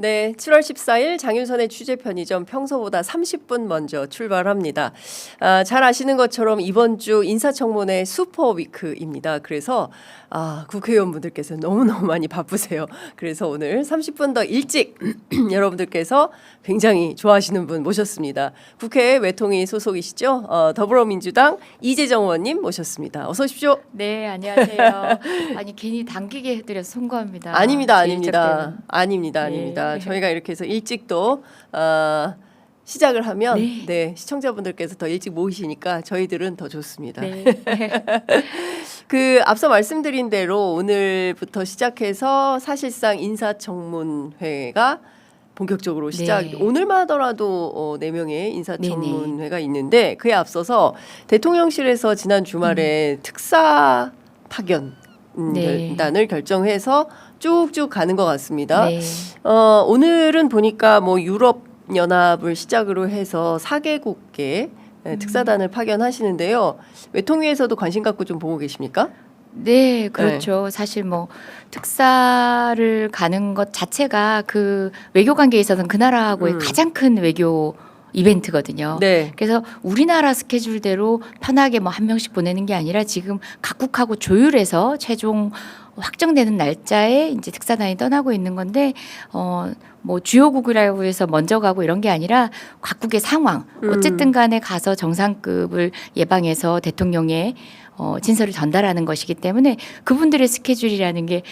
네, 7월 14일 장윤선의 취재편의점 평소보다 30분 먼저 출발합니다. 잘 아시는 것처럼 이번 주 인사청문회 슈퍼위크입니다. 그래서 국회의원분들께서 너무너무 많이 바쁘세요. 그래서 오늘 30분 더 일찍 여러분들께서 굉장히 좋아하시는 분 모셨습니다. 국회 외통위 소속이시죠? 더불어민주당 이재정 의원님 모셨습니다. 어서 오십시오. 네, 안녕하세요. 아니 괜히 당기게 해드려서 송구합니다. 아닙니다. 제 일적 때문에. 아닙니다. 네. 저희가 이렇게 해서 일찍 또 시작을 하면 네. 시청자분들께서 더 일찍 모이시니까 저희들은 더 좋습니다. 네. 앞서 말씀드린 대로 오늘부터 시작해서 사실상 인사청문회가 본격적으로 시작. 네. 오늘만 하더라도 4명의 인사청문회가 있는데 그에 앞서서 대통령실에서 지난 주말에 특사 파견 단을 결정해서 쭉쭉 가는 것 같습니다. 네. 오늘은 보니까 뭐 유럽 연합을 시작으로 해서 4개국계 특사단을 파견하시는데요. 외통위에서도 관심 갖고 좀 보고 계십니까? 네, 그렇죠. 사실 뭐 특사를 가는 것 자체가 그 외교 관계에 있어서는 그 나라하고의 가장 큰 외교 이벤트거든요. 네. 그래서 우리나라 스케줄대로 편하게 뭐 한 명씩 보내는 게 아니라 지금 각국하고 조율해서 최종 확정되는 날짜에 이제 특사단이 떠나고 있는 건데 뭐 주요국이라고 해서 먼저 가고 이런 게 아니라 각국의 상황 어쨌든 간에 가서 정상급을 예방해서 대통령의 진서를 전달하는 것이기 때문에 그분들의 스케줄이라는 게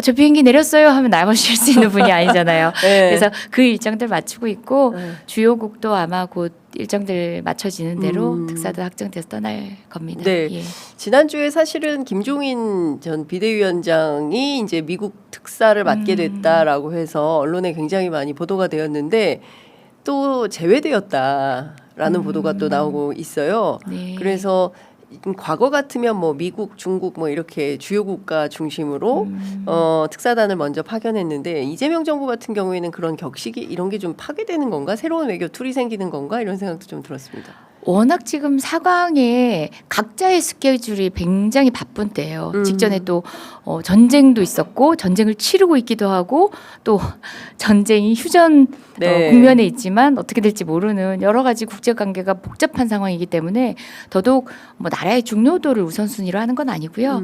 저 비행기 내렸어요 하면 나머실 수 있는 분이 아니잖아요. 네. 그래서 그 일정들 맞추고 있고 주요국도 아마 곧 일정들 맞춰지는 대로 특사도 확정돼서 떠날 겁니다. 네. 예. 지난주에 사실은 김종인 전 비대위원장이 이제 미국 특사를 맡게 됐다라고 해서 언론에 굉장히 많이 보도가 되었는데 또 제외되었다라는 보도가 또 나오고 있어요. 네. 그래서 과거 같으면 뭐 미국, 중국 뭐 이렇게 주요 국가 중심으로 특사단을 먼저 파견했는데 이재명 정부 같은 경우에는 그런 격식이 이런 게 좀 파괴되는 건가? 새로운 외교 툴이 생기는 건가? 이런 생각도 좀 들었습니다. 워낙 지금 사강에 각자의 스케줄이 굉장히 바쁜 때예요. 직전에 또 전쟁도 있었고 전쟁을 치르고 있기도 하고 또 전쟁이 휴전 국면에 있지만 어떻게 될지 모르는 여러 가지 국제관계가 복잡한 상황이기 때문에 더더욱 뭐 나라의 중요도를 우선순위로 하는 건 아니고요.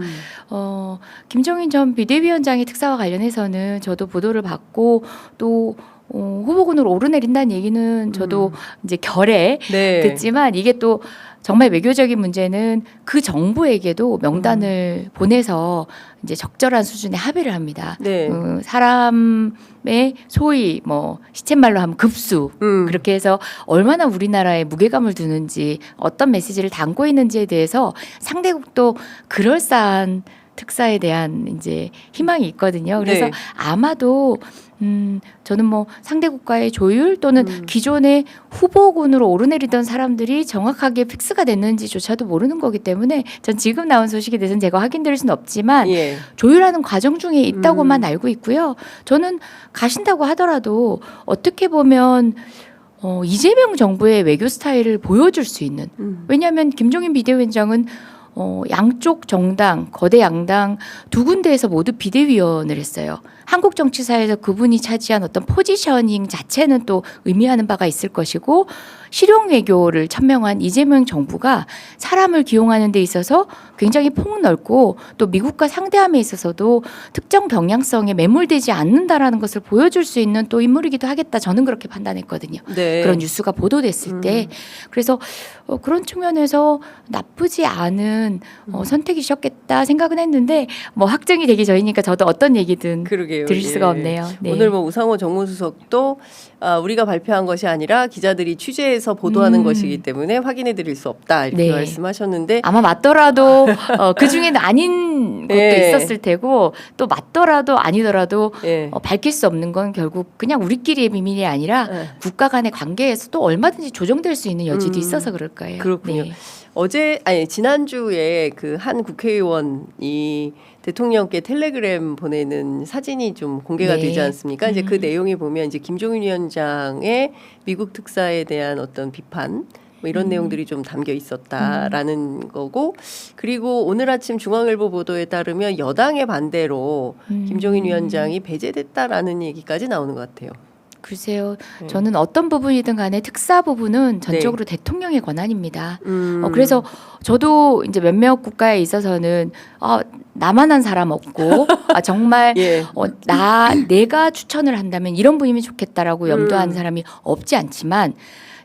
김종인 전 비대위원장의 특사와 관련해서는 저도 보도를 받고 또 후보군으로 오르내린다는 얘기는 저도 이제 결에 듣지만 이게 또 정말 외교적인 문제는 그 정부에게도 명단을 보내서 이제 적절한 수준의 합의를 합니다. 네. 사람의 소위 뭐 시쳇말로 하면 급수 그렇게 해서 얼마나 우리나라에 무게감을 두는지 어떤 메시지를 담고 있는지에 대해서 상대국도 그럴싸한 특사에 대한 이제 희망이 있거든요. 그래서 아마도 저는 뭐 상대국과의 조율 또는 기존의 후보군으로 오르내리던 사람들이 정확하게 픽스가 됐는지조차도 모르는 거기 때문에 전 지금 나온 소식에 대해서는 제가 확인드릴 수는 없지만 조율하는 과정 중에 있다고만 알고 있고요. 저는 가신다고 하더라도 어떻게 보면 이재명 정부의 외교 스타일을 보여줄 수 있는 왜냐하면 김종인 비대위원장은 양쪽 정당, 거대 양당 두 군데에서 모두 비대위원을 했어요. 한국 정치사에서 그분이 차지한 어떤 포지셔닝 자체는 또 의미하는 바가 있을 것이고 실용 외교를 천명한 이재명 정부가 사람을 기용하는 데 있어서 굉장히 폭넓고 또 미국과 상대함에 있어서도 특정 경향성에 매몰되지 않는다라는 것을 보여줄 수 있는 또 인물이기도 하겠다. 저는 그렇게 판단했거든요. 네. 그런 뉴스가 보도됐을 때. 그래서 그런 측면에서 나쁘지 않은 선택이셨겠다 생각은 했는데 뭐 확정이 되기 전이니까 저도 어떤 얘기든 드릴 수가 없네요. 네. 오늘 뭐 우상호 정무수석도 우리가 발표한 것이 아니라 기자들이 취재해서 보도하는 것이기 때문에 확인해 드릴 수 없다 이렇게 말씀하셨는데 아마 맞더라도 그 중에는 아닌 것도 있었을 테고 또 맞더라도 아니더라도 밝힐 수 없는 건 결국 그냥 우리끼리의 비밀이 아니라 국가 간의 관계에서 또 얼마든지 조정될 수 있는 여지도 있어서 그럴 거예요. 그렇군요. 지난주에 그 한 국회의원이 대통령께 텔레그램 보내는 사진이 좀 공개가 되지 않습니까? 이제 그 내용에 보면 이제 김종인 위원장의 미국 특사에 대한 어떤 비판 뭐 이런 내용들이 좀 담겨 있었다라는 거고 그리고 오늘 아침 중앙일보 보도에 따르면 여당의 반대로 김종인 위원장이 배제됐다라는 얘기까지 나오는 것 같아요. 글쎄요. 네. 저는 어떤 부분이든 간에 특사 부분은 전적으로 대통령의 권한입니다. 그래서 저도 이제 몇몇 국가에 있어서는 나만한 사람 없고 정말 예. 내가 추천을 한다면 이런 분이면 좋겠다라고 염두하는 사람이 없지 않지만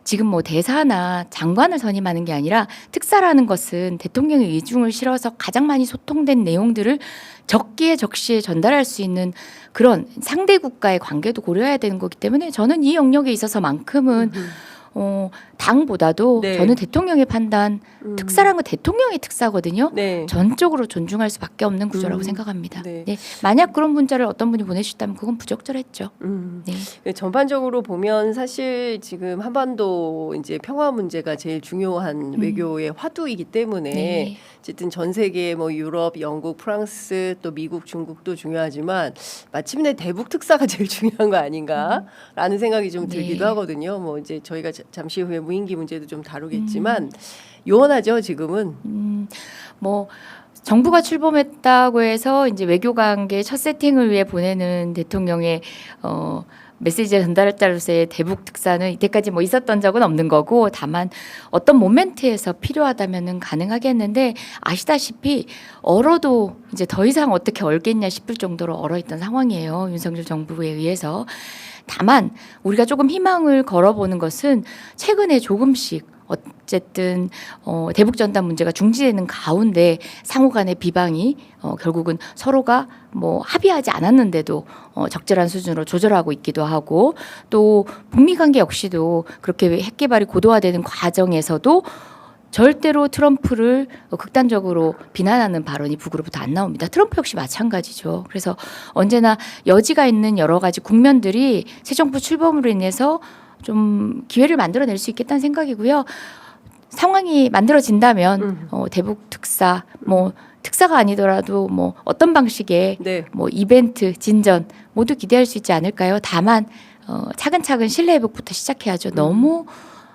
지금 뭐 대사나 장관을 선임하는 게 아니라 특사라는 것은 대통령의 의중을 실어서 가장 많이 소통된 내용들을 적기에 적시에 전달할 수 있는 그런 상대 국가의 관계도 고려해야 되는 거기 때문에 저는 이 영역에 있어서만큼은 당보다도 네. 저는 대통령의 판단, 특사라는 건 대통령의 특사거든요. 네. 전적으로 존중할 수밖에 없는 구조라고 생각합니다. 네. 네. 만약 그런 문자를 어떤 분이 보내주셨다면 그건 부적절했죠. 네. 네, 전반적으로 보면 사실 지금 한반도 이제 평화 문제가 제일 중요한 외교의 화두이기 때문에 네. 어쨌든 전 세계 뭐 유럽, 영국, 프랑스 또 미국, 중국도 중요하지만 마침내 대북 특사가 제일 중요한 거 아닌가라는 생각이 좀 들기도 네. 하거든요. 뭐 이제 저희가 잠시 후에 무인기 문제도 좀 다루겠지만 요원하죠 지금은. 뭐 정부가 출범했다고 해서 이제 외교관계 첫 세팅을 위해 보내는 대통령의 메시지 전달자로서의 대북 특사는 이때까지 뭐 있었던 적은 없는 거고 다만 어떤 모멘트에서 필요하다면은 가능하겠는데 아시다시피 얼어도 이제 더 이상 어떻게 얼겠냐 싶을 정도로 얼어있던 상황이에요. 윤석열 정부에 의해서. 다만 우리가 조금 희망을 걸어보는 것은 최근에 조금씩 어쨌든 대북 전단 문제가 중지되는 가운데 상호 간의 비방이 결국은 서로가 뭐 합의하지 않았는데도 적절한 수준으로 조절하고 있기도 하고 또 북미 관계 역시도 그렇게 핵 개발이 고도화되는 과정에서도 절대로 트럼프를 극단적으로 비난하는 발언이 북으로부터 안 나옵니다. 트럼프 역시 마찬가지죠. 그래서 언제나 여지가 있는 여러 가지 국면들이 새 정부 출범으로 인해서 좀 기회를 만들어낼 수 있겠다는 생각이고요. 상황이 만들어진다면 대북 특사, 뭐 특사가 아니더라도 뭐 어떤 방식의 네. 뭐 이벤트, 진전 모두 기대할 수 있지 않을까요? 다만 차근차근 신뢰 회복부터 시작해야죠. 너무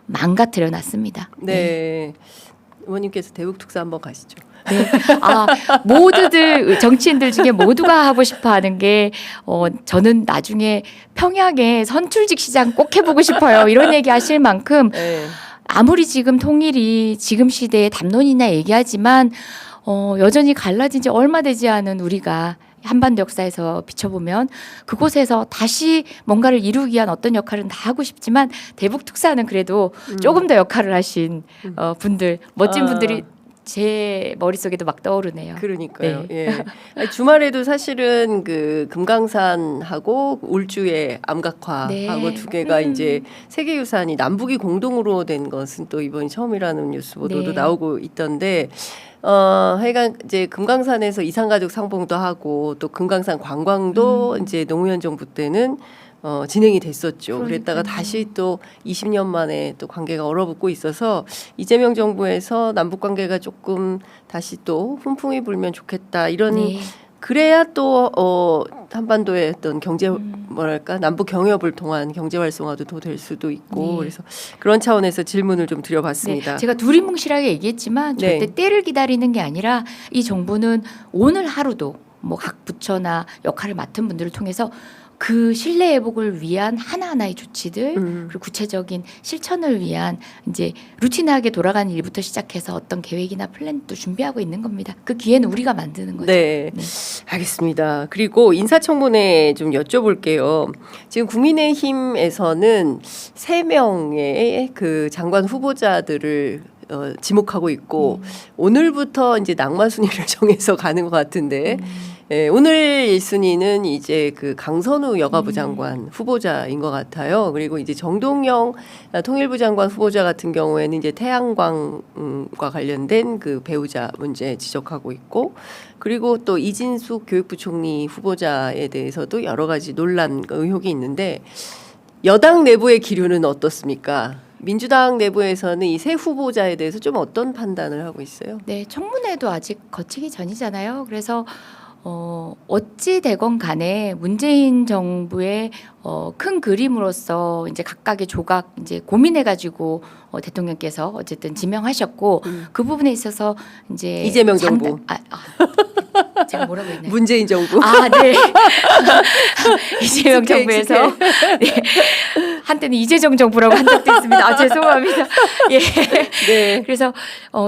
망가뜨려 놨습니다. 네. 의원님께서 대북 특사 한번 가시죠. 네. 모두들 정치인들 중에 모두가 하고 싶어 하는 게 저는 나중에 평양에 선출직 시장 꼭 해보고 싶어요. 이런 얘기 하실 만큼 네. 아무리 지금 통일이 지금 시대의 담론이나 얘기하지만 여전히 갈라진 지 얼마 되지 않은 우리가 한반도 역사에서 비춰보면 그곳에서 다시 뭔가를 이루기 위한 어떤 역할은 다 하고 싶지만 대북 특사는 그래도 조금 더 역할을 하신 분들, 멋진 분들이 제 머릿속에도 막 떠오르네요. 그러니까요. 네. 예. 아니, 주말에도 사실은 그 금강산하고 울주의 암각화하고 네. 두 개가 이제 세계유산이 남북이 공동으로 된 것은 또 이번이 처음이라는 뉴스 보도도 네. 나오고 있던데 하여간 이제 금강산에서 이산가족 상봉도 하고 또 금강산 관광도 이제 노무현 정부 때는 진행이 됐었죠. 그랬다가 다시 또 20년 만에 또 관계가 얼어붙고 있어서 이재명 정부에서 남북 관계가 조금 다시 또 훈풍이 불면 좋겠다 이런 네. 그래야 또 한반도의 어떤 경제 뭐랄까 남북 경협을 통한 경제 활성화도 더 될 수도 있고 네. 그래서 그런 차원에서 질문을 좀 드려봤습니다. 네, 제가 두리뭉실하게 얘기했지만 네. 절대 때를 기다리는 게 아니라 이 정부는 오늘 하루도 뭐 각 부처나 역할을 맡은 분들을 통해서 그 신뢰 회복을 위한 하나하나의 조치들 그리고 구체적인 실천을 위한 이제 루틴하게 돌아가는 일부터 시작해서 어떤 계획이나 플랜도 준비하고 있는 겁니다. 그 기회는 우리가 만드는 거죠. 네. 알겠습니다. 그리고 인사청문회 좀 여쭤볼게요. 지금 국민의힘에서는 3명의 그 장관 후보자들을 지목하고 있고 오늘부터 이제 낙마 순위를 정해서 가는 것 같은데 예, 오늘 1순위는 이제 그 강선우 여가부 장관 후보자인 것 같아요. 그리고 이제 정동영 통일부 장관 후보자 같은 경우에는 이제 태양광과 관련된 그 배우자 문제 지적하고 있고 그리고 또 이진숙 교육부총리 후보자에 대해서도 여러 가지 논란 의혹이 있는데 여당 내부의 기류는 어떻습니까? 민주당 내부에서는 이 새 후보자에 대해서 좀 어떤 판단을 하고 있어요? 네, 청문회도 아직 거치기 전이잖아요. 그래서 어찌 되건 간에 문재인 정부의 큰 그림으로서 이제 각각의 조각 이제 고민해가지고 대통령께서 어쨌든 지명하셨고 그 부분에 있어서 이제 이재명 정부. 제가 뭐라고 했나요? 문재인 정부. 아, 네. 이재명 정부에서 네. 한때는 이재정 정부라고 한 적도 있습니다. 아, 죄송합니다. 예. 네. 그래서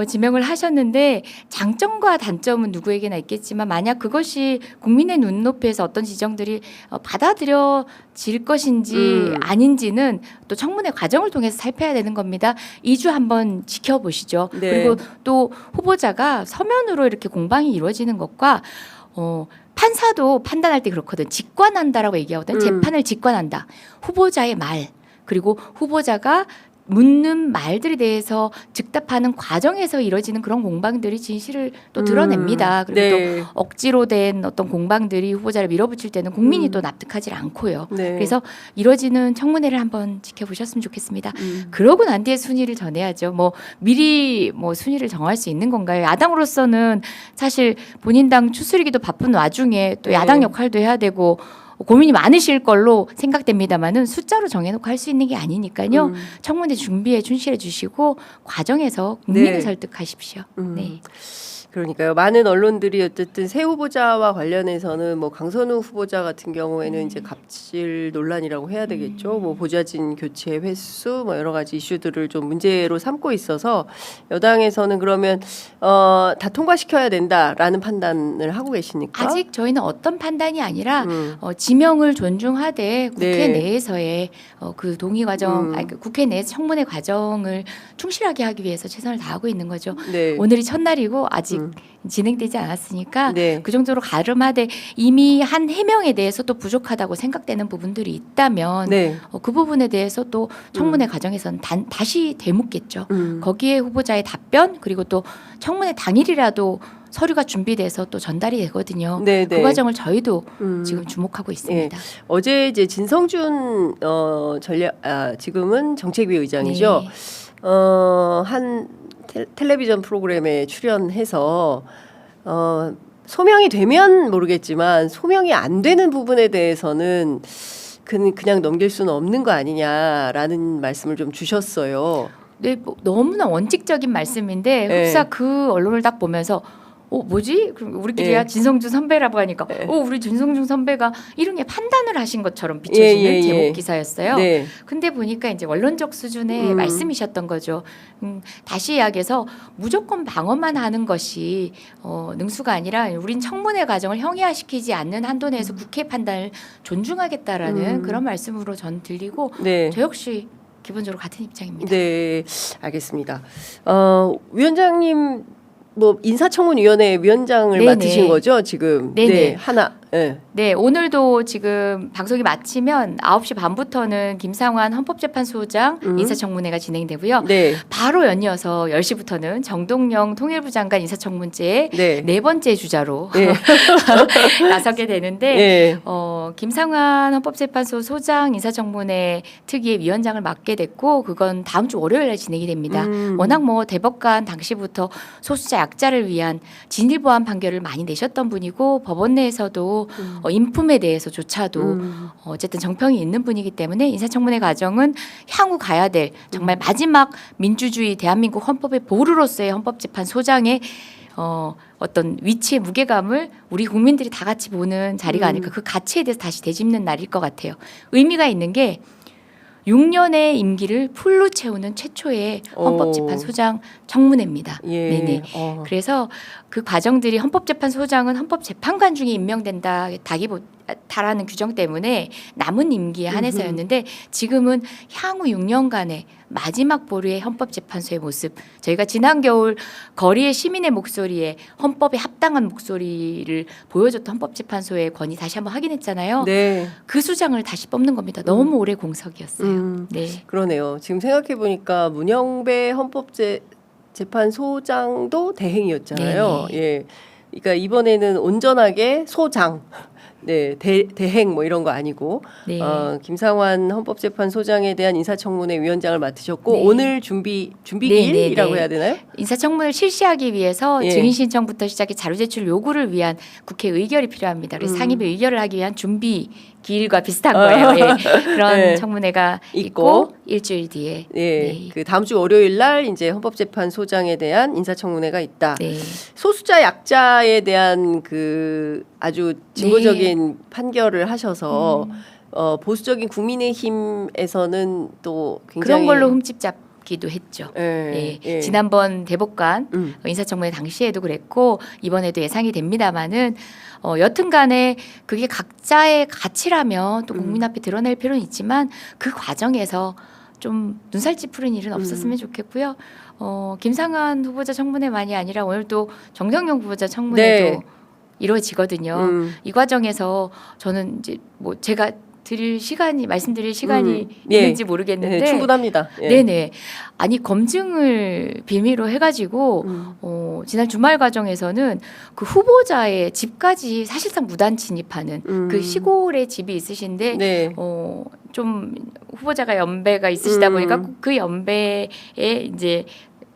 지명을 하셨는데 장점과 단점은 누구에게나 있겠지만 만약 그것이 국민의 눈높이에서 어떤 지정들이 받아들여질 것인지 아닌지는 또 청문회 과정을 통해서 살펴야 되는 겁니다. 2주 한번 지켜보시죠. 네. 그리고 또 후보자가 서면으로 이렇게 공방이 이루어지는 것과 판사도 판단할 때 그렇거든. 직관한다라고 얘기하거든. 재판을 직관한다. 후보자의 말 그리고 후보자가 묻는 말들에 대해서 즉답하는 과정에서 이뤄지는 그런 공방들이 진실을 또 드러냅니다. 그리고 네. 또 억지로 된 어떤 공방들이 후보자를 밀어붙일 때는 국민이 또 납득하지 않고요. 네. 그래서 이뤄지는 청문회를 한번 지켜보셨으면 좋겠습니다. 그러고 난 뒤에 순위를 정해야죠. 뭐 미리 뭐 순위를 정할 수 있는 건가요? 야당으로서는 사실 본인 당 추스리기도 바쁜 와중에 또 야당 역할도 해야 되고 고민이 많으실 걸로 생각됩니다만은 숫자로 정해놓고 할 수 있는 게 아니니까요. 청문회 준비에 충실해 주시고 과정에서 국민을 네. 설득하십시오. 네. 그러니까요. 많은 언론들이 어쨌든 새 후보자와 관련해서는 뭐 강선우 후보자 같은 경우에는 이제 갑질 논란이라고 해야 되겠죠. 뭐 보좌진 교체 횟수 뭐 여러 가지 이슈들을 좀 문제로 삼고 있어서 여당에서는 그러면 다 통과시켜야 된다라는 판단을 하고 계십니까? 아직 저희는 어떤 판단이 아니라 지명을 존중하되 국회 네. 내에서의 그 동의 과정, 아니, 그 국회 내에서 청문회 과정을 충실하게 하기 위해서 최선을 다하고 있는 거죠. 네. 오늘이 첫날이고 아직 진행되지 않았으니까 네. 그 정도로 가름하되 이미 한 해명에 대해서 또 부족하다고 생각되는 부분들이 있다면 네. 그 부분에 대해서 또 청문회 과정에서는 다시 되묻겠죠. 거기에 후보자의 답변 그리고 또 청문회 당일이라도 서류가 준비돼서 또 전달이 되거든요. 네, 그 네. 과정을 저희도 지금 주목하고 있습니다. 어제 이제 진성준 지금은 정책위 의장이죠. 네. 한 텔레비전 프로그램에 출연해서 소명이 되면 모르겠지만 소명이 안 되는 부분에 대해서는 그냥 넘길 수는 없는 거 아니냐라는 말씀을 좀 주셨어요. 네, 뭐 너무나 원칙적인 말씀인데 네. 흡사 그 언론을 딱 보면서 뭐지? 그럼 우리끼리야 네. 진성준 선배라고 하니까 우리 진성준 선배가 이런 게 판단을 하신 것처럼 비춰지는 제목 기사였어요. 네. 근데 보니까 이제 원론적 수준의 말씀이셨던 거죠. 다시 이야기해서 무조건 방어만 하는 것이 능수가 아니라 우린 청문회 과정을 형이화시키지 않는 한도 내에서 국회 판단을 존중하겠다라는 그런 말씀으로 전 들리고 네. 저 역시 기본적으로 같은 입장입니다. 네, 알겠습니다. 위원장님 뭐 인사청문위원회 위원장을 네네. 맡으신 거죠 지금? 네네. 네, 하나. 네. 네, 오늘도 지금 방송이 마치면 9시 반부터는 김상환 헌법재판소장 인사청문회가 진행되고요. 네. 바로 연이어서 10시부터는 정동영 통일부 장관 인사청문제의 네. 네 번째 주자로 네. 나서게 되는데 네. 김상환 헌법재판소 소장 인사청문회 특위의 위원장을 맡게 됐고 그건 다음 주 월요일에 진행이 됩니다. 워낙 뭐 대법관 당시부터 소수자 약자를 위한 진일보한 판결을 많이 내셨던 분이고 법원 내에서도 인품에 대해서조차도 어쨌든 정평이 있는 분이기 때문에 인사청문회 과정은 향후 가야 될 정말 마지막 민주주의 대한민국 헌법의 보루로서의 헌법재판소장의 어떤 위치의 무게감을 우리 국민들이 다 같이 보는 자리가 아닐까. 그 가치에 대해서 다시 되짚는 날일 것 같아요. 의미가 있는 게 6년의 임기를 풀로 채우는 최초의 헌법재판소장 청문회입니다. 예. 네네. 그래서 그 과정들이 헌법재판소장은 헌법재판관 중에 임명된다라는 규정 때문에 남은 임기에 한해서였는데 지금은 향후 6년간의 마지막 보루의 헌법재판소의 모습. 저희가 지난 겨울 거리의 시민의 목소리에 헌법에 합당한 목소리를 보여줬던 헌법재판소의 권위 다시 한번 확인했잖아요. 네. 그 수장을 다시 뽑는 겁니다. 너무 오래 공석이었어요. 네. 그러네요. 지금 생각해 보니까 문영배 헌법재판소장도 대행이었잖아요. 네네. 예. 그러니까 이번에는 온전하게 소장 네, 대행 뭐 이런 거 아니고 네. 김상환 헌법재판소장에 대한 인사청문회 위원장을 맡으셨고 네. 오늘 준비기일이라고 네. 해야 되나요? 인사청문회를 실시하기 위해서 예. 증인 신청부터 시작해 자료 제출 요구를 위한 국회 의결이 필요합니다. 그래서 상임위 의결을 하기 위한 준비 기일과 비슷한 거예요. 예. 그런 네. 청문회가 있고. 있고 일주일 뒤에. 예, 네. 그 다음 주 월요일 날 이제 헌법재판소장에 대한 인사청문회가 있다. 네. 소수자 약자에 대한 그 아주 진보적인 판결을 하셔서 보수적인 국민의힘에서는 또 굉장히 그런 걸로 흠집 잡기도 했죠. 예, 예. 지난번 대법관 음. 인사청문회 당시에도 그랬고 이번에도 예상이 됩니다마는 여튼간에 그게 각자의 가치라면 또 국민 앞에 드러낼 필요는 있지만 그 과정에서 좀 눈살 찌푸린 일은 없었으면 좋겠고요. 김상환 후보자 청문회만이 아니라 오늘 또 정경영 후보자 청문회도 네. 이루어지거든요. 이 과정에서 저는 이제 뭐 제가 말씀드릴 시간이 예. 있는지 모르겠는데 네, 충분합니다. 예. 네네. 아니 검증을 빌미로 해가지고 지난 주말 과정에서는 그 후보자의 집까지 사실상 무단 침입하는 그 시골에 집이 있으신데 네. 좀 후보자가 연배가 있으시다 보니까 그 연배에 이제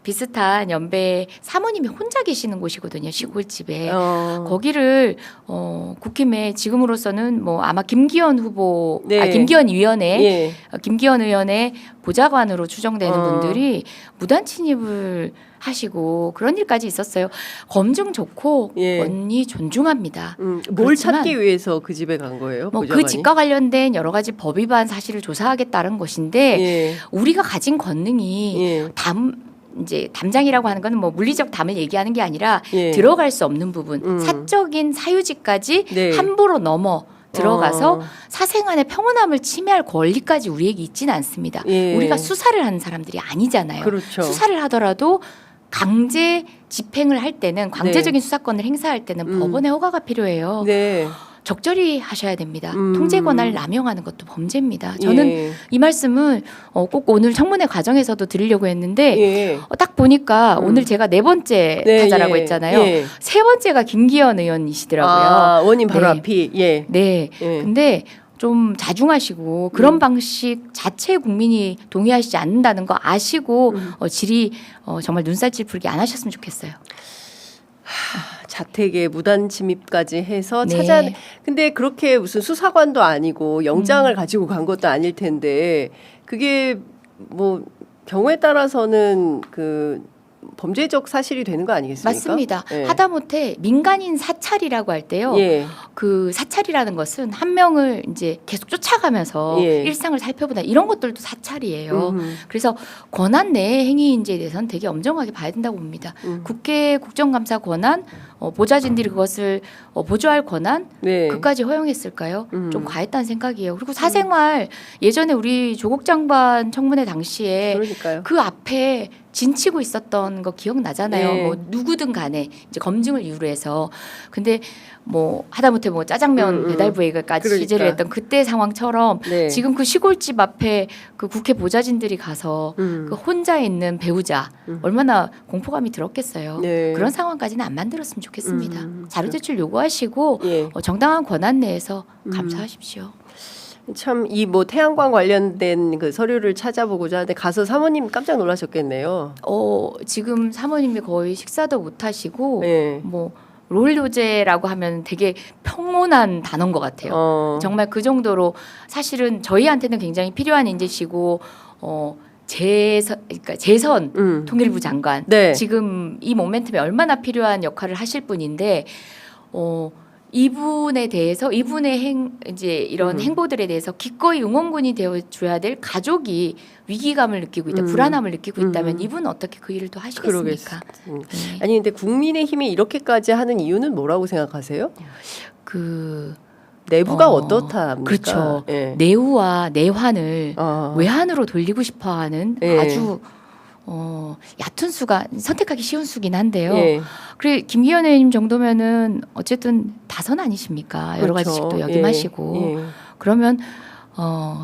비슷한 연배 사모님이 혼자 계시는 곳이거든요. 시골집에. 거기를 국힘에 지금으로서는 뭐 아마 김기현 후보, 네. 김기현 위원회, 예. 김기현 의원의 보좌관으로 추정되는 분들이 무단 침입을 하시고 그런 일까지 있었어요. 검증 좋고 예. 언니 존중합니다. 뭘 그렇지만 찾기 위해서 그 집에 간 거예요? 뭐 그 보좌관이? 집과 관련된 여러 가지 법 위반 사실을 조사하겠다는 것인데 예. 우리가 가진 권능이 예. 이제 담장이라고 하는 건 뭐 물리적 담을 얘기하는 게 아니라 예. 들어갈 수 없는 부분, 사적인 사유지까지 네. 함부로 넘어 들어가서 사생활의 평온함을 침해할 권리까지 우리에게 있지는 않습니다. 예. 우리가 수사를 하는 사람들이 아니잖아요. 그렇죠. 수사를 하더라도 강제 집행을 할 때는 강제적인 수사권을 행사할 때는 법원의 허가가 필요해요. 네. 적절히 하셔야 됩니다. 통제 권한을 남용하는 것도 범죄입니다. 저는 예. 이 말씀을 꼭 오늘 청문회 과정에서도 드리려고 했는데 예. 딱 보니까 오늘 제가 네 번째 네, 타자라고 예. 했잖아요. 예. 세 번째가 김기현 의원이시더라고요. 아, 원님 바로 네. 앞이. 예. 네. 예. 근데 좀 자중하시고 그런 방식 자체에 국민이 동의하시지 않는다는 거 아시고 질의 정말 눈살 찌푸리게 안 하셨으면 좋겠어요. 자택에 무단 침입까지 해서 네. 근데 그렇게 무슨 수사관도 아니고 영장을 가지고 간 것도 아닐 텐데 그게 뭐 경우에 따라서는 그 범죄적 사실이 되는 거 아니겠습니까? 맞습니다. 예. 하다못해 민간인 사찰이라고 할 때요. 예. 그 사찰이라는 것은 한 명을 이제 계속 쫓아가면서 예. 일상을 살펴보다 이런 것들도 사찰이에요. 그래서 권한 내의 행위인지에 대해서는 되게 엄정하게 봐야 된다고 봅니다. 국회 국정감사 권한, 보좌진들이 그것을 보조할 권한, 네. 그까지 허용했을까요? 좀 과했다는 생각이에요. 그리고 사생활 예전에 우리 조국 장관 청문회 당시에 그러니까요. 그 앞에 진치고 있었던 거 기억나잖아요. 네. 뭐 누구든 간에 이제 검증을 이유로 해서 근데 뭐 하다못해 뭐 짜장면 배달부에까지 그러니까. 취재를 했던 그때 상황처럼 네. 지금 그 시골집 앞에 그 국회 보좌진들이 가서 그 혼자 있는 배우자 얼마나 공포감이 들었겠어요. 네. 그런 상황까지는 안 만들었으면 좋겠습니다. 자료 제출 요구하시고 예. 정당한 권한 내에서 감사하십시오. 참 이 뭐 태양광 관련된 그 서류를 찾아보고자 하는데 가서 사모님 깜짝 놀라셨겠네요. 지금 사모님이 거의 식사도 못 하시고 네. 뭐 롤요제라고 하면 되게 평온한 단어인 것 같아요. 정말 그 정도로 사실은 저희한테는 굉장히 필요한 인재시고 그러니까 재선 통일부 장관 네. 지금 이 모멘텀에 얼마나 필요한 역할을 하실 분인데 이분에 대해서 이분의 이제 이런 행보들에 대해서 기꺼이 응원군이 되어 줘야 될 가족이 위기감을 느끼고 있다, 불안함을 느끼고 있다면 이분은 어떻게 그 일을 또 하시겠습니까? 네. 아니 근데 국민의힘이 이렇게까지 하는 이유는 뭐라고 생각하세요? 그 내부가 어떻답니까? 그렇죠. 예. 내후와 내환을 외환으로 돌리고 싶어하는 예. 아주 얕은 수가 선택하기 쉬운 수긴 한데요. 예. 그래 김기현 의원님 정도면은 어쨌든 다선 아니십니까? 여러 그렇죠. 가지씩 또 역임하시고 예. 그러면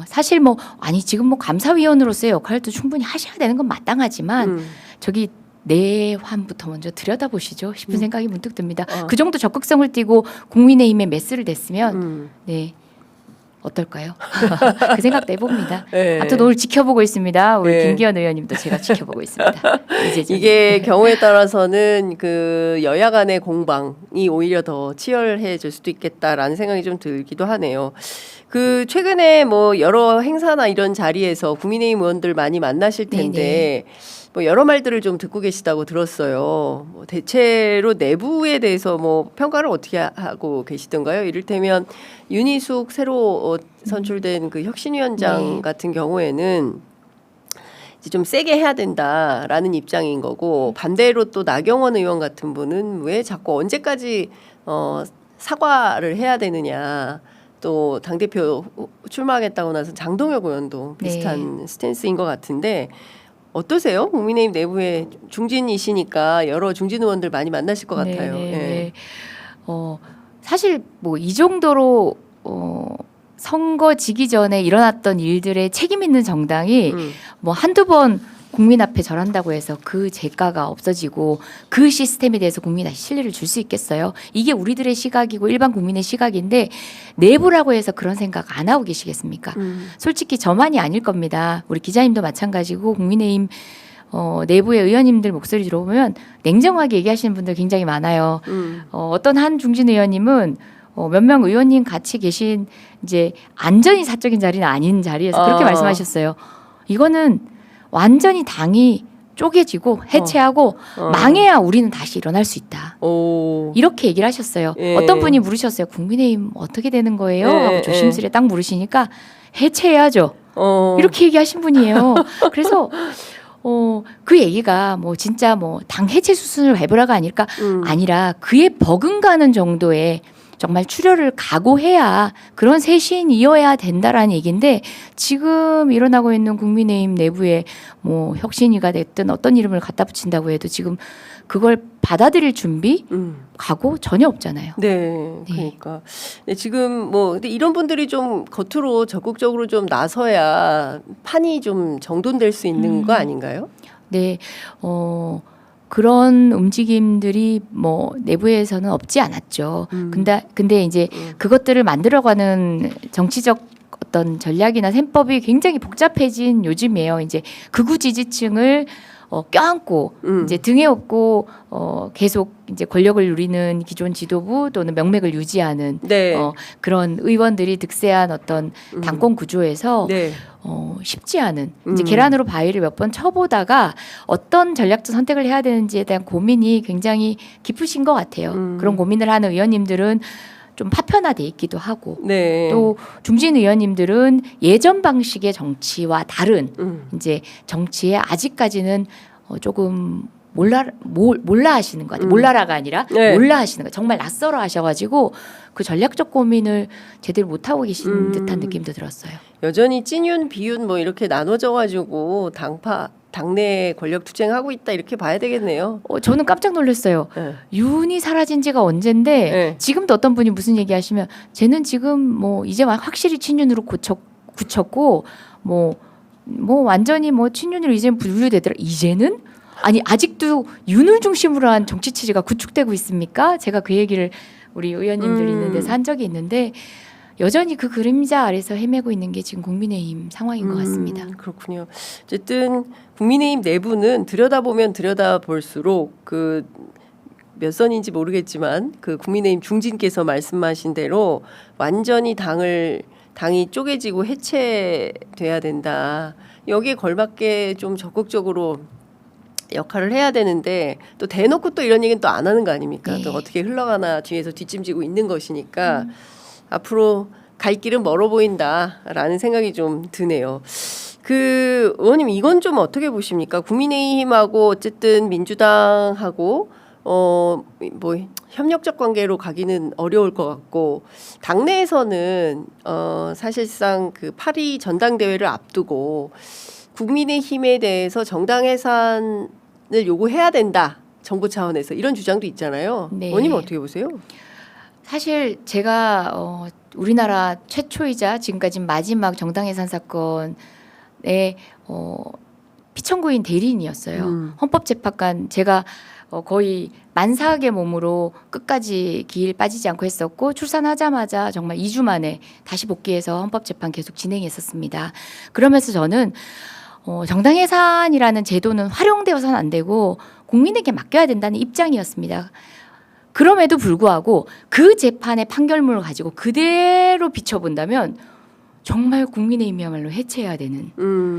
사실 뭐 지금 뭐 감사위원으로서의 역할도 충분히 하셔야 되는 건 마땅하지만 저기 내환부터 먼저 들여다보시죠 싶은 생각이 문득 듭니다. 그 정도 적극성을 띠고 국민의힘에 메스를 냈으면 네. 어떨까요? 그 생각도 해봅니다. 네. 아무튼 오늘 지켜보고 있습니다. 우리 네. 김기현 의원님도 제가 지켜보고 있습니다. 이게 경우에 따라서는 그 여야 간의 공방이 오히려 더 치열해질 수도 있겠다라는 생각이 좀 들기도 하네요. 그 최근에 뭐 여러 행사나 이런 자리에서 국민의힘 의원들 많이 만나실 텐데 뭐 여러 말들을 좀 듣고 계시다고 들었어요. 뭐 대체로 내부에 대해서 뭐 평가를 어떻게 하고 계시던가요? 이를테면 윤희숙 새로 선출된 그 혁신위원장 네. 같은 경우에는 이제 좀 세게 해야 된다라는 입장인 거고, 반대로 또 나경원 의원 같은 분은 왜 자꾸 언제까지 사과를 해야 되느냐. 또 당대표 출마하겠다고 나서 장동혁 의원도 비슷한 스탠스인 것 같은데 어떠세요? 국민의힘 내부에 중진이시니까 여러 중진 의원들 많이 만나실 것 같아요. 예. 사실 뭐 이 정도로 선거 지기 전에 일어났던 일들에 책임 있는 정당이 뭐 한두 번 국민 앞에 절한다고 해서 그 재가가 없어지고 그 시스템에 대해서 국민한테 신뢰를 줄 수 있겠어요? 이게 우리들의 시각이고 일반 국민의 시각인데 내부라고 해서 그런 생각 안 하고 계시겠습니까? 솔직히 저만이 아닐 겁니다. 우리 기자님도 마찬가지고 국민의힘 내부의 의원님들 목소리 들어보면 냉정하게 얘기하시는 분들 굉장히 많아요. 어떤 한 중진 의원님은 몇 명 의원님 같이 계신 이제 안전이 사적인 자리는 아닌 자리에서 그렇게 말씀하셨어요. 이거는 완전히 당이 쪼개지고 해체하고 망해야 우리는 다시 일어날 수 있다. 이렇게 얘기를 하셨어요. 예. 어떤 분이 물으셨어요. 국민의힘 어떻게 되는 거예요? 예, 하고 조심스레 딱 물으시니까 해체해야죠. 어. 이렇게 얘기하신 분이에요. 그래서 그 얘기가 뭐 진짜 뭐 당 해체 수순을 밟으라가 아니라 그에 버금가는 정도의 정말 출혈을 각오해야 그런 쇄신 이어야 된다라는 얘기인데 지금 일어나고 있는 국민의힘 내부에 뭐 혁신위가 됐든 어떤 이름을 갖다 붙인다고 해도 지금 그걸 받아들일 준비 각오 전혀 없잖아요. 네, 그러니까 네, 지금 뭐 근데 이런 분들이 좀 겉으로 적극적으로 좀 나서야 판이 좀 정돈될 수 있는 거 아닌가요? 네, 그런 움직임들이 뭐 내부에서는 없지 않았죠. 근데 이제 그것들을 만들어가는 정치적 어떤 전략이나 셈법이 굉장히 복잡해진 요즘이에요. 이제 극우 지지층을 껴안고 이제 등에 업고 계속 이제 권력을 누리는 기존 지도부 또는 명맥을 유지하는 네. 그런 의원들이 득세한 어떤 당권 구조에서 네. 쉽지 않은 이제 계란으로 바위를 몇 번 쳐보다가 어떤 전략적 선택을 해야 되는지에 대한 고민이 굉장히 깊으신 것 같아요. 그런 고민을 하는 의원님들은 좀 파편화돼 있기도 하고 네. 또 중진 의원님들은 예전 방식의 정치와 다른 이제 정치에 아직까지는 조금 몰라 하시는 것 같아요. 몰라라가 아니라 네. 몰라 하시는 거 정말 낯설어 하셔가지고 그 전략적 고민을 제대로 못 하고 계신 듯한 느낌도 들었어요. 여전히 찐윤 비윤 뭐 이렇게 나눠져 가지고 당내 권력 투쟁하고 있다 이렇게 봐야 되겠네요. 저는 깜짝 놀랐어요. 네. 윤이 사라진 지가 언젠데 네. 지금도 어떤 분이 무슨 얘기하시면 쟤는 지금 뭐 이제 확실히 친윤으로 굳혔고 뭐 완전히 뭐 친윤으로 이제 분류되더라. 이제는 아니 아직도 윤을 중심으로 한 정치 체제가 구축되고 있습니까? 제가 그 얘기를 우리 의원님들 있는 데서 한 적이 있는데 여전히 그 그림자 아래서 헤매고 있는 게 지금 국민의힘 상황인 것 같습니다. 그렇군요. 어쨌든 국민의힘 내부는 들여다보면 들여다볼수록 그 몇 선인지 모르겠지만 그 국민의힘 중진께서 말씀하신 대로 완전히 당이 쪼개지고 해체돼야 된다. 여기에 걸맞게 좀 적극적으로 역할을 해야 되는데 또 대놓고 또 이런 얘기는 또 안 하는 거 아닙니까? 네. 또 어떻게 흘러가나 뒤에서 뒷짐지고 있는 것이니까 앞으로 갈 길은 멀어 보인다라는 생각이 좀 드네요. 그 의원님 이건 좀 어떻게 보십니까? 국민의힘하고 어쨌든 민주당하고 뭐 협력적 관계로 가기는 어려울 것 같고 당내에서는 사실상 그 8.2 전당대회를 앞두고 국민의힘에 대해서 정당 해산을 요구해야 된다. 정부 차원에서 이런 주장도 있잖아요. 네. 의원님은 어떻게 보세요? 사실 제가 우리나라 최초이자 지금까지 마지막 정당 해산 사건에 피청구인 대리인이었어요. 헌법재판관 제가 거의 만사하게 몸으로 끝까지 길 빠지지 않고 했었고 출산하자마자 정말 2주 만에 다시 복귀해서 헌법재판 계속 진행했었습니다. 그러면서 저는 정당 예산이라는 제도는 활용되어서는 안 되고 국민에게 맡겨야 된다는 입장이었습니다. 그럼에도 불구하고 그 재판의 판결문을 가지고 그대로 비춰본다면 정말 국민의힘이야말로 해체해야 되는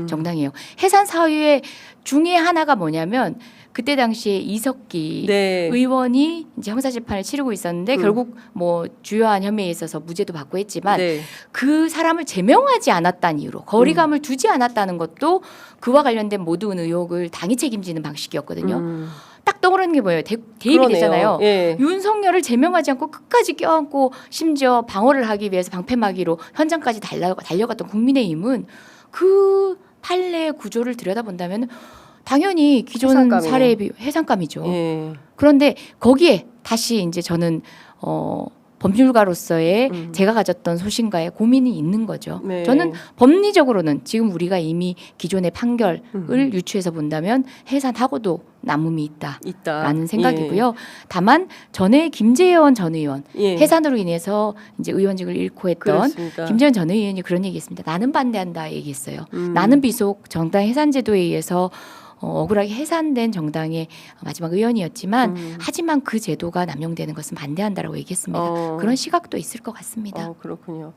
정당이에요. 해산 사유의 중에 하나가 뭐냐면 그때 당시에 이석기 네. 의원이 이제 형사재판을 치르고 있었는데 결국 뭐 주요한 혐의에 있어서 무죄도 받고 했지만 네. 그 사람을 제명하지 않았다는 이유로 거리감을 두지 않았다는 것도 그와 관련된 모든 의혹을 당이 책임지는 방식이었거든요. 딱 떠오르는 게 뭐예요? 대입이 그러네요. 되잖아요. 예. 윤석열을 제명하지 않고 끝까지 껴안고 심지어 방어를 하기 위해서 방패막이로 현장까지 달려갔던 국민의힘은 그 판례 구조를 들여다본다면 당연히 기존 해산감이네. 사례에 비해 해산감이죠. 예. 그런데 거기에 다시 이제 저는 법률가로서의 제가 가졌던 소신과의 고민이 있는 거죠. 네. 저는 법리적으로는 지금 우리가 이미 기존의 판결을 유추해서 본다면 해산하고도 남음이 있다라는 생각이고요. 다만 전에 김재현 전 의원 예. 해산으로 인해서 이제 의원직을 잃고 했던 그렇습니다. 김재현 전 의원이 그런 얘기했습니다. 나는 반대한다 얘기했어요. 나는 비속 정당 해산제도에 의해서 억울하게 해산된 정당의 마지막 의원이었지만 하지만 그 제도가 남용되는 것은 반대한다라고 얘기했습니다. 그런 시각도 있을 것 같습니다. 그렇군요.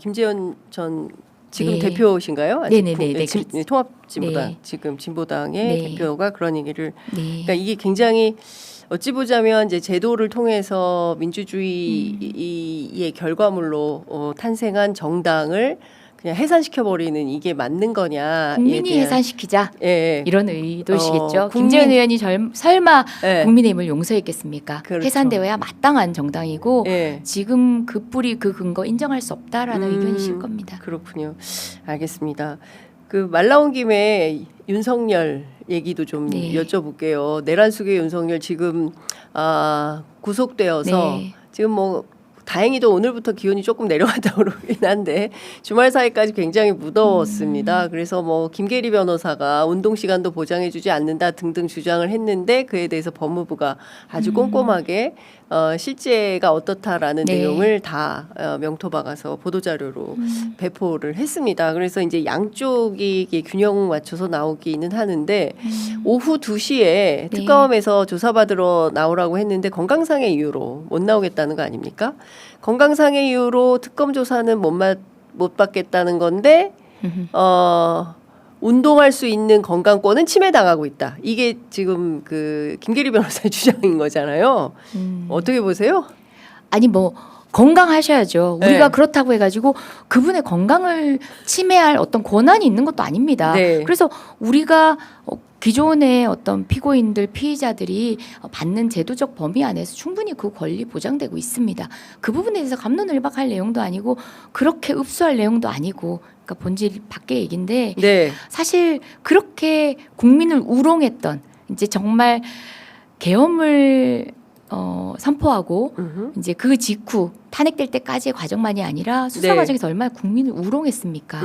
김재현 전 지금 네. 대표신가요? 네네네. 통합진보당 네. 지금 진보당의 네. 대표가 그런 얘기를. 네. 그러니까 이게 굉장히 어찌 보자면 이제 제도를 통해서 민주주의의 결과물로 탄생한 정당을 그냥 해산시켜 버리는 이게 맞는 거냐? 국민이 해산시키자 예. 이런 의도시겠죠. 국민- 김재현 의원이 설마 예. 국민의힘을 용서했겠습니까? 그렇죠. 해산되어야 마땅한 정당이고 예. 지금 그 뿌리 그 근거 인정할 수 없다라는 의견이실 겁니다. 그렇군요. 알겠습니다. 그 말 나온 김에 윤석열 얘기도 좀 네. 여쭤볼게요. 내란숙의 윤석열 지금 구속되어서 네. 지금 뭐 다행히도 오늘부터 기온이 조금 내려갔다고 그러긴 한데 주말 사이까지 굉장히 무더웠습니다. 그래서 뭐 김계리 변호사가 운동 시간도 보장해주지 않는다 등등 주장을 했는데 그에 대해서 법무부가 아주 꼼꼼하게 실제가 어떻다라는 네. 내용을 다 명토 박아서 보도자료로 배포를 했습니다. 그래서 이제 양쪽이 이게 균형 맞춰서 나오기는 하는데 오후 2시에 특검에서 조사받으러 나오라고 했는데 건강상의 이유로 못 나오겠다는 거 아닙니까? 건강상의 이유로 특검 조사는 못 받겠다는 건데 운동할 수 있는 건강권은 침해당하고 있다. 이게 지금 그 김계리 변호사의 주장인 거잖아요. 어떻게 보세요? 아니 뭐 건강하셔야죠. 네. 우리가 그렇다고 해가지고 그분의 건강을 침해할 어떤 권한이 있는 것도 아닙니다. 네. 그래서 우리가 기존의 어떤 피고인들, 피의자들이 받는 제도적 범위 안에서 충분히 그 권리 보장되고 있습니다. 그 부분에 대해서 갑론을박할 내용도 아니고 그렇게 읍수할 내용도 아니고 그러니까 본질 밖의 얘기인데 네. 사실 그렇게 국민을 우롱했던 이제 정말 계엄을 선포하고 이제 그 직후 탄핵될 때까지의 과정만이 아니라 수사 네. 과정에서 얼마나 국민을 우롱했습니까?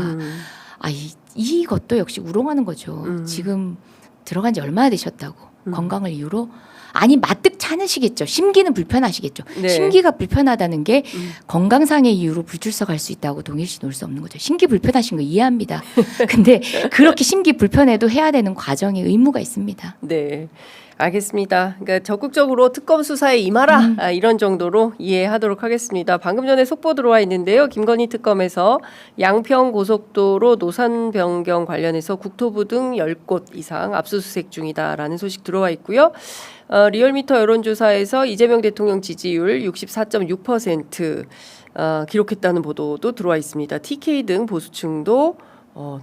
이것도 역시 우롱하는 거죠. 지금 들어간 지 얼마나 되셨다고 건강을 이유로 아니 마뜩 차으시겠죠. 심기는 불편하시겠죠. 네. 심기가 불편하다는 게 건강상의 이유로 불출석할 수 있다고 동일시 놓을 수 없는 거죠. 심기 불편하신 거 이해합니다. 근데 그렇게 심기 불편해도 해야 되는 과정에 의무가 있습니다. 네. 알겠습니다. 그러니까 적극적으로 특검 수사에 임하라 이런 정도로 이해하도록 하겠습니다. 방금 전에 속보 들어와 있는데요. 김건희 특검에서 양평 고속도로 노선 변경 관련해서 국토부 등 10곳 이상 압수수색 중이다라는 소식 들어와 있고요. 리얼미터 여론조사에서 이재명 대통령 지지율 64.6% 기록했다는 보도도 들어와 있습니다. TK 등 보수층도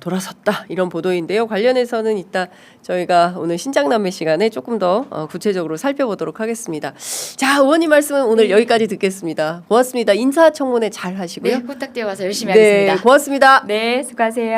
돌아섰다 이런 보도인데요. 관련해서는 이따 저희가 오늘 신장남매 시간에 조금 더 구체적으로 살펴보도록 하겠습니다. 자, 의원님 말씀은 오늘 여기까지 듣겠습니다. 고맙습니다. 인사청문회 잘 하시고요. 네, 부탁드려 와서 열심히 네, 하겠습니다. 고맙습니다. 네, 수고하세요.